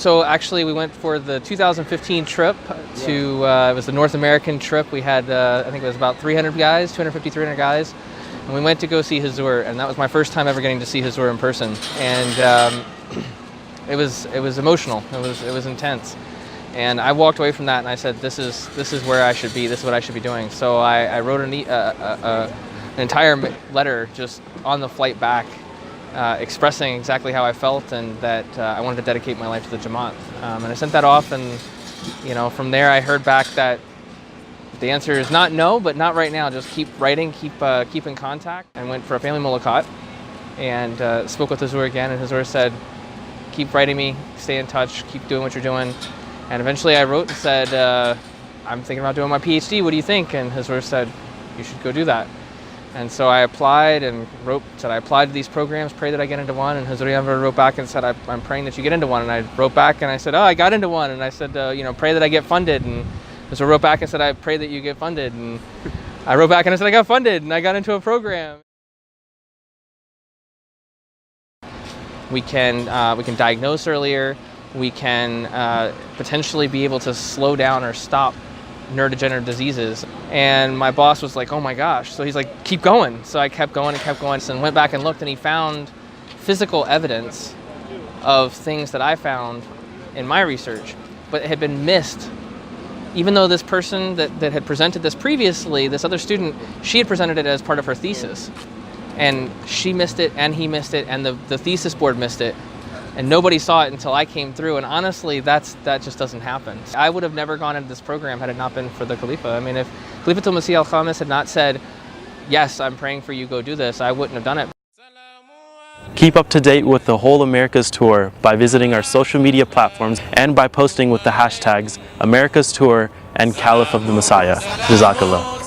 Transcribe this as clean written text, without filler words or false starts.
So actually we went for the 2015 trip to, it was the North American trip. We had, I think it was about 300 guys, 250, 300 guys. And we went to go see Huzur, and that was my first time ever getting to see Huzur in person. And it was emotional, it was intense. And I walked away from that and I said, this is where I should be, this is what I should be doing. So I wrote an entire letter just on the flight back, expressing exactly how I felt and that I wanted to dedicate my life to the Jamaat. And I sent that off, and from there I heard back that the answer is not no, but not right now. Just keep writing, keep in contact. I went for a family mulaqat and spoke with Huzur again, and Huzur said, keep writing me, stay in touch, keep doing what you're doing. And eventually I wrote and said, I'm thinking about doing my PhD, what do you think? And Huzur said, you should go do that. And so I applied and said I applied to these programs, pray that I get into one. And Huzur wrote back and said, I'm praying that you get into one. And I wrote back and I said, oh, I got into one. And I said, pray that I get funded. And Huzur wrote back and said, I pray that you get funded. And I wrote back and I said, I got funded, and I got into a program. We can diagnose earlier. We can potentially be able to slow down or stop neurodegenerative diseases. And my boss was like, oh my gosh. So he's like, keep going. So I kept going and went back and looked, and he found physical evidence of things that I found in my research, but it had been missed. Even though this person that had presented this previously, this other student, she had presented it as part of her thesis. And she missed it, and he missed it, and the thesis board missed it. And nobody saw it until I came through, and honestly, that just doesn't happen. I would have never gone into this program had it not been for the Khalifa. I mean, if Khalifatul Masih al-Khamis had not said, yes, I'm praying for you, go do this, I wouldn't have done it. Keep up to date with the whole America's Tour by visiting our social media platforms and by posting with the hashtags America's Tour and Caliph of the Messiah. Jazakallah.